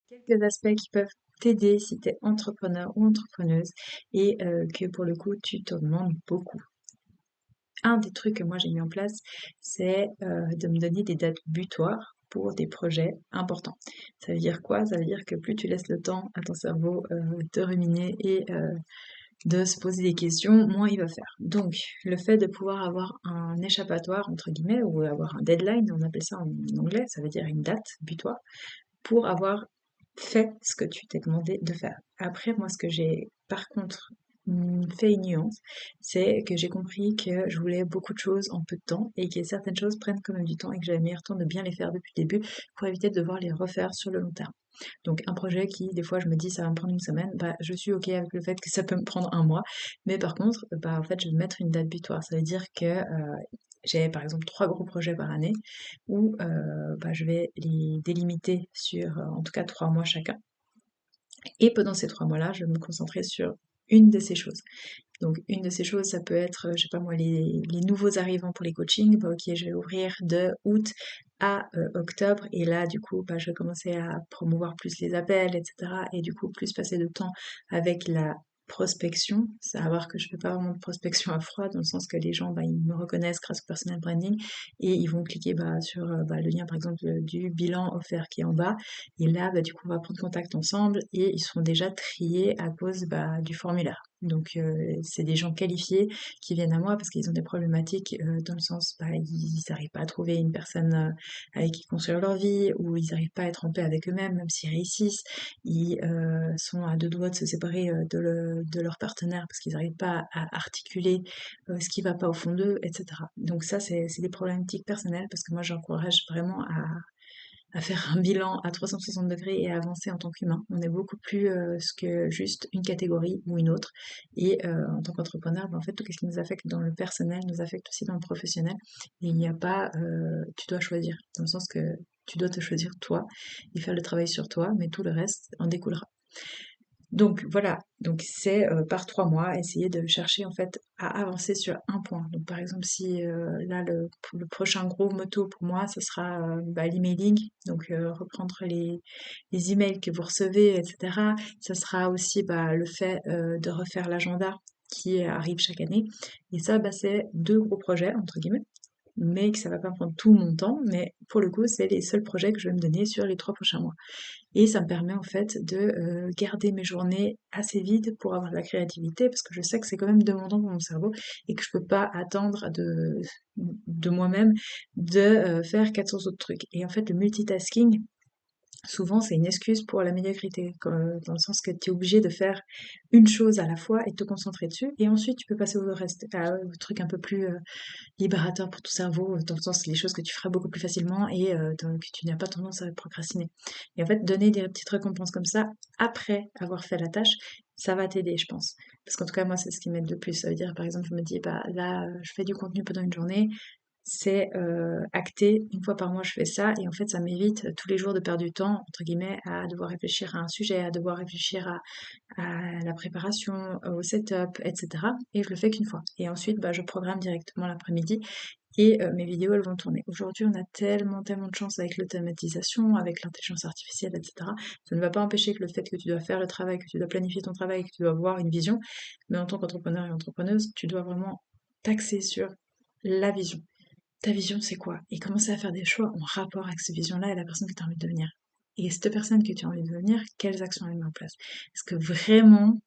quelques aspects qui peuvent t'aider si tu es entrepreneur ou entrepreneuse et que pour le coup tu te demandes beaucoup. Un des trucs que moi j'ai mis en place, c'est de me donner des dates butoirs pour des projets importants. Ça veut dire quoi? Ça veut dire que plus tu laisses le temps à ton cerveau de ruminer et de se poser des questions, moins il va faire. Donc, le fait de pouvoir avoir un échappatoire, entre guillemets, ou avoir un deadline, on appelle ça en anglais, ça veut dire une date butoir, pour avoir fait ce que tu t'es demandé de faire. Après, moi, ce que j'ai, par contre, fait une nuance, c'est que j'ai compris que je voulais beaucoup de choses en peu de temps et que certaines choses prennent quand même du temps et que j'avais meilleur temps de bien les faire depuis le début pour éviter de devoir les refaire sur le long terme. Donc un projet qui, des fois, je me dis ça va me prendre une semaine, bah je suis ok avec le fait que ça peut me prendre un mois, mais par contre, bah en fait, je vais mettre une date butoir. Ça veut dire que j'ai par exemple 3 gros projets par année où bah, je vais les délimiter sur en tout cas 3 mois chacun. Et pendant ces 3 mois-là, je vais me concentrer sur une de ces choses. Donc une de ces choses, ça peut être, je sais pas moi, les nouveaux arrivants pour les coachings. Bah, ok, je vais ouvrir de août à octobre et là, du coup, bah, je vais commencer à promouvoir plus les appels, etc. Et du coup, plus passer de temps avec la prospection. Savoir que je fais pas vraiment de prospection à froid, dans le sens que les gens, bah, ils me reconnaissent grâce au personal branding et ils vont cliquer bah, sur bah, le lien, par exemple, du bilan offert qui est en bas. Et là, bah, du coup, on va prendre contact ensemble et ils seront déjà triés à cause bah, du formulaire. Donc, c'est des gens qualifiés qui viennent à moi parce qu'ils ont des problématiques dans le sens, bah, ils n'arrivent pas à trouver une personne avec qui construire leur vie, ou ils n'arrivent pas à être en paix avec eux-mêmes, même s'ils réussissent. Ils sont à deux doigts de se séparer de leur partenaire parce qu'ils n'arrivent pas à articuler ce qui va pas au fond d'eux, etc. Donc ça, c'est des problématiques personnelles parce que moi, j'encourage vraiment à faire un bilan à 360 degrés et à avancer en tant qu'humain. On est beaucoup plus ce que juste une catégorie ou une autre. Et en tant qu'entrepreneur, ben, en fait, tout ce qui nous affecte dans le personnel nous affecte aussi dans le professionnel. Et il n'y a pas, tu dois choisir, dans le sens que tu dois te choisir toi et faire le travail sur toi, mais tout le reste en découlera. Donc voilà, donc c'est par 3 mois, essayer de chercher en fait à avancer sur un point. Donc par exemple, si là le prochain gros moto pour moi, ce sera bah, l'emailing, donc reprendre les emails que vous recevez, etc. Ça sera aussi bah, le fait de refaire l'agenda qui arrive chaque année. Et ça, bah, c'est 2 gros projets, entre guillemets, mais que ça va pas prendre tout mon temps, mais pour le coup, c'est les seuls projets que je vais me donner sur les 3 prochains mois. Et ça me permet en fait de garder mes journées assez vides pour avoir de la créativité, parce que je sais que c'est quand même demandant pour mon cerveau et que je peux pas attendre de moi-même de faire 400 autres trucs. Et en fait, le multitasking, souvent, c'est une excuse pour la médiocrité, dans le sens que tu es obligé de faire une chose à la fois et de te concentrer dessus, et ensuite tu peux passer au reste, au truc un peu plus libérateur pour ton cerveau, dans le sens les choses que tu feras beaucoup plus facilement et que tu n'as pas tendance à procrastiner. Et en fait, donner des petites récompenses comme ça, après avoir fait la tâche, ça va t'aider, je pense. Parce qu'en tout cas, moi, c'est ce qui m'aide le plus. Ça veut dire, par exemple, je me dis, bah là, je fais du contenu pendant une journée, c'est acté, une fois par mois je fais ça, et en fait ça m'évite tous les jours de perdre du temps, entre guillemets, à devoir réfléchir à un sujet, à devoir réfléchir à la préparation, au setup, etc. Et je le fais qu'une fois. Et ensuite, bah, je programme directement l'après-midi et mes vidéos, elles vont tourner. Aujourd'hui, on a tellement, tellement de chance avec l'automatisation, avec l'intelligence artificielle, etc. Ça ne va pas empêcher que le fait que tu dois faire le travail, que tu dois planifier ton travail, que tu dois avoir une vision, mais en tant qu'entrepreneur et entrepreneuse, tu dois vraiment t'axer sur la vision. Ta vision, c'est quoi? Et commencer à faire des choix en rapport avec cette vision-là et la personne que tu as envie de devenir. Et cette personne que tu as envie de devenir, quelles actions elle met en place? Est-ce que vraiment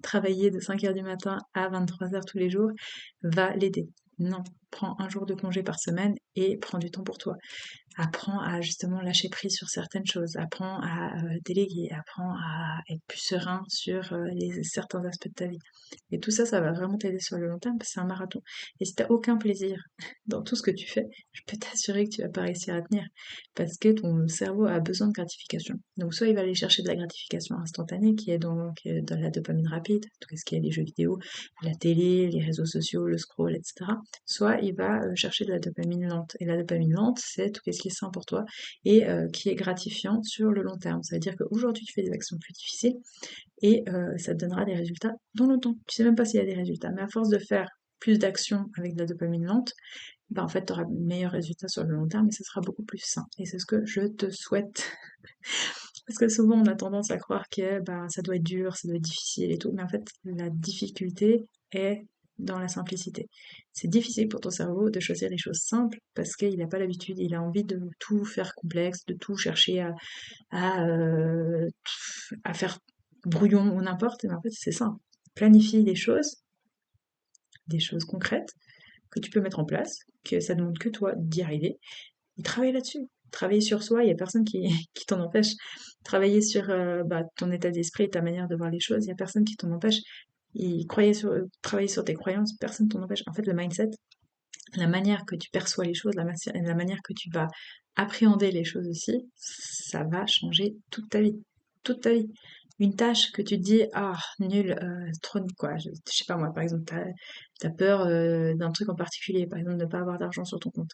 travailler de 5 heures du matin à 23 heures tous les jours va l'aider? Non. Prends un jour de congé par semaine et prends du temps pour toi. Apprends à justement lâcher prise sur certaines choses, apprends à déléguer, apprends à être plus serein sur certains aspects de ta vie. Et tout ça, ça va vraiment t'aider sur le long terme parce que c'est un marathon. Et si t'as aucun plaisir dans tout ce que tu fais, je peux t'assurer que tu vas pas réussir à tenir parce que ton cerveau a besoin de gratification. Donc soit il va aller chercher de la gratification instantanée qui est dans la dopamine rapide, tout ce qui est les jeux vidéo, la télé, les réseaux sociaux, le scroll, etc. Soit il va chercher de la dopamine lente. Et la dopamine lente, c'est tout ce qui est sain pour toi et qui est gratifiant sur le long terme. Ça veut dire qu'aujourd'hui, tu fais des actions plus difficiles et ça te donnera des résultats dans le temps. Tu sais même pas s'il y a des résultats, mais à force de faire plus d'actions avec de la dopamine lente, bah en fait, tu auras de meilleurs résultats sur le long terme et ce sera beaucoup plus sain. Et c'est ce que je te souhaite. Parce que souvent, on a tendance à croire que bah, ça doit être dur, ça doit être difficile et tout. Mais en fait, la difficulté est dans la simplicité. C'est difficile pour ton cerveau de choisir des choses simples parce qu'il n'a pas l'habitude, il a envie de tout faire complexe, de tout chercher à, euh, à faire brouillon ou n'importe. Mais en fait, c'est simple. Planifie des choses concrètes que tu peux mettre en place, que ça demande que toi d'y arriver et travailler là-dessus. Travailler sur soi, il y a personne qui, qui t'en empêche. Travailler sur bah, ton état d'esprit et ta manière de voir les choses, il y a personne qui t'en empêche. Et travailler sur tes croyances, personne t'en empêche. En fait, le mindset, la manière que tu perçois les choses, la manière que tu vas appréhender les choses aussi, ça va changer toute ta vie. Toute ta vie. Une tâche que tu te dis, ah, nul, trop nul, quoi. Je sais pas moi, par exemple, t'as peur d'un truc en particulier, par exemple, de ne pas avoir d'argent sur ton compte.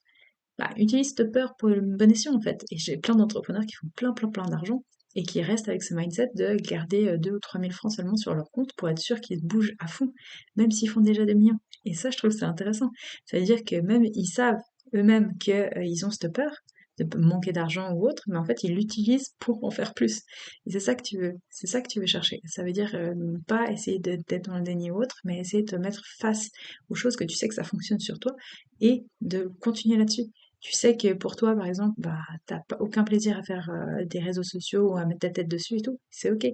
Bah, utilise cette peur pour une bonne escient, en fait. Et j'ai plein d'entrepreneurs qui font plein d'argent et qui restent avec ce mindset de garder 2 ou 3 000 francs seulement sur leur compte pour être sûr qu'ils se bougent à fond, même s'ils font déjà des millions. Et ça, je trouve que c'est intéressant. Ça veut dire que même ils savent eux-mêmes qu'ils ont cette peur de manquer d'argent ou autre, mais en fait, ils l'utilisent pour en faire plus. Et c'est ça que tu veux. C'est ça que tu veux chercher. Ça veut dire pas essayer d'être dans le déni ou autre, mais essayer de te mettre face aux choses que tu sais que ça fonctionne sur toi et de continuer là-dessus. Tu sais que pour toi, par exemple, bah, t'as pas aucun plaisir à faire des réseaux sociaux ou à mettre ta tête dessus et tout, c'est ok.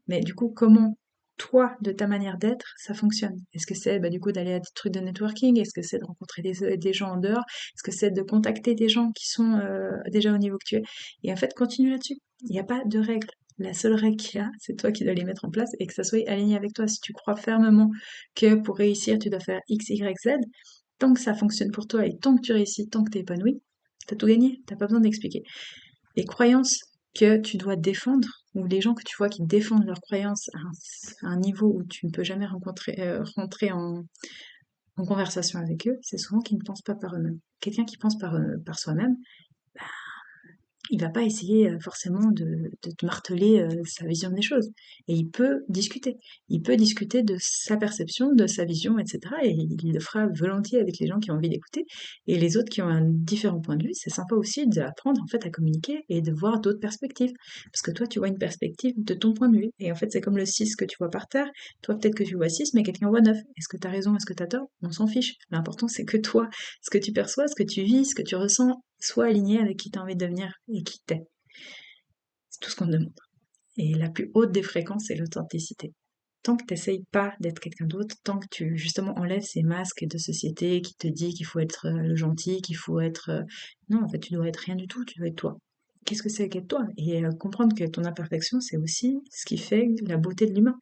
Mais du coup, comment toi, de ta manière d'être, ça fonctionne? Est-ce que c'est bah, du coup d'aller à des trucs de networking? Est-ce que c'est de rencontrer des gens en dehors? Est-ce que c'est de contacter des gens qui sont déjà au niveau que tu es? Et en fait, continue là-dessus. Il n'y a pas de règles. La seule règle qu'il y a, c'est toi qui dois les mettre en place et que ça soit aligné avec toi. Si tu crois fermement que pour réussir, tu dois faire X, Y, Z, tant que ça fonctionne pour toi et tant que tu réussis, tant que tu es épanoui, t'as tout gagné, t'as pas besoin d'expliquer. Les croyances que tu dois défendre, ou les gens que tu vois qui défendent leurs croyances à un niveau où tu ne peux jamais rentrer en conversation avec eux, c'est souvent qu'ils ne pensent pas par eux-mêmes. Quelqu'un qui pense par soi-même, il va pas essayer forcément de te marteler sa vision des choses. Et il peut discuter. Il peut discuter de sa perception, de sa vision, etc. Et il le fera volontiers avec les gens qui ont envie d'écouter. Et les autres qui ont un différent point de vue, c'est sympa aussi d'apprendre en fait à communiquer et de voir d'autres perspectives. Parce que toi, tu vois une perspective de ton point de vue. Et en fait, c'est comme le 6 que tu vois par terre. Toi, peut-être que tu vois 6, mais quelqu'un voit 9. Est-ce que tu as raison, est-ce que tu as tort? On s'en fiche. L'important, c'est que toi, ce que tu perçois, ce que tu vis, ce que tu ressens, soit aligné avec qui tu as envie de devenir et qui t'es. C'est tout ce qu'on demande. Et la plus haute des fréquences, c'est l'authenticité. Tant que tu n'essayes pas d'être quelqu'un d'autre, tant que tu justement enlèves ces masques de société qui te dit qu'il faut être le gentil, qu'il faut être... Non, en fait, tu dois être rien du tout, tu dois être toi. Qu'est-ce que c'est qu'être toi? Et comprendre que ton imperfection, c'est aussi ce qui fait la beauté de l'humain.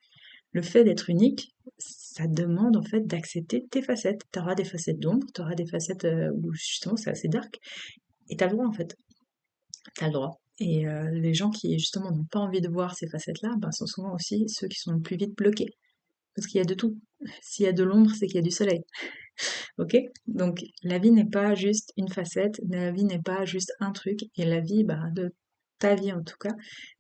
Le fait d'être unique, ça demande en fait d'accepter tes facettes. Tu auras des facettes d'ombre, tu auras des facettes où justement c'est assez dark, et tu as le droit en fait. T'as le droit. Et les gens qui justement n'ont pas envie de voir ces facettes-là, ben, sont souvent aussi ceux qui sont le plus vite bloqués. Parce qu'il y a de tout. S'il y a de l'ombre, c'est qu'il y a du soleil. Ok? Donc la vie n'est pas juste une facette, la vie n'est pas juste un truc, et la vie, bah, de ta vie en tout cas,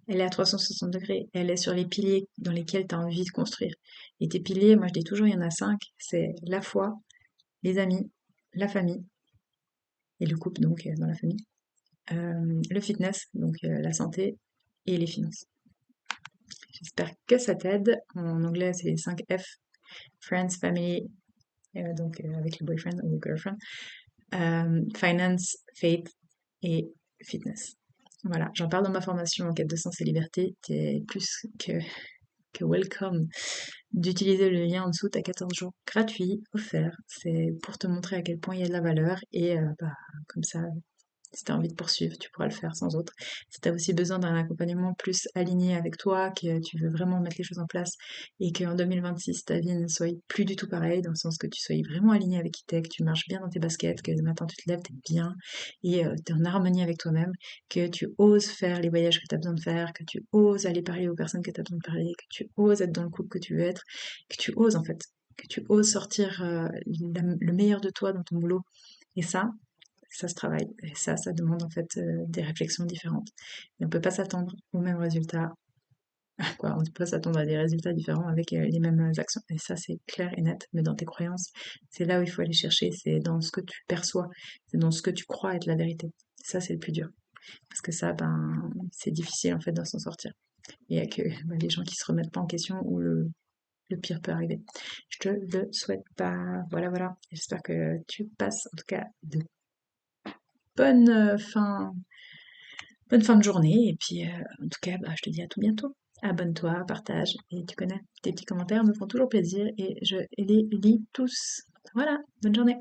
elle est à 360 degrés. Elle est sur les piliers dans lesquels tu as envie de construire. Et tes piliers, moi je dis toujours, il y en a 5, c'est la foi, les amis, la famille, et le couple donc dans la famille, le fitness, donc la santé, et les finances. J'espère que ça t'aide. En anglais, c'est les 5 F. Friends, Family, donc avec le boyfriend ou le girlfriend. Finance, Faith et Fitness. Voilà, j'en parle dans ma formation en quête de sens et liberté. T'es plus que welcome d'utiliser le lien en dessous. T'as 14 jours gratuits, offerts. C'est pour te montrer à quel point il y a de la valeur. Et bah, comme ça, si tu as envie de poursuivre, tu pourras le faire sans autre. Si tu as aussi besoin d'un accompagnement plus aligné avec toi, que tu veux vraiment mettre les choses en place et qu'en 2026, ta vie ne soit plus du tout pareille, dans le sens que tu sois vraiment aligné avec qui t'es, que tu marches bien dans tes baskets, que le matin tu te lèves, t'es bien et t'es en harmonie avec toi-même, que tu oses faire les voyages que tu as besoin de faire, que tu oses aller parler aux personnes que tu as besoin de parler, que tu oses être dans le couple que tu veux être, que tu oses en fait, que tu oses sortir le meilleur de toi dans ton boulot. Et ça se travaille. Et ça demande en fait des réflexions différentes. Et on peut pas s'attendre aux mêmes résultats. Quoi, on peut pas s'attendre à des résultats différents avec les mêmes actions. Et ça, c'est clair et net. Mais dans tes croyances, c'est là où il faut aller chercher. C'est dans ce que tu perçois. C'est dans ce que tu crois être la vérité. Ça, c'est le plus dur. parce que ça, ben, c'est difficile en fait de s'en sortir. Il y a que ben, les gens qui se remettent pas en question où le pire peut arriver. Je te le souhaite pas. Voilà, voilà. J'espère que tu passes en tout cas de bonnes bonne fin de journée. Et puis, en tout cas, bah, je te dis à tout bientôt. Abonne-toi, partage. Et tu connais, tes petits commentaires me font toujours plaisir et je les lis tous. Voilà, bonne journée.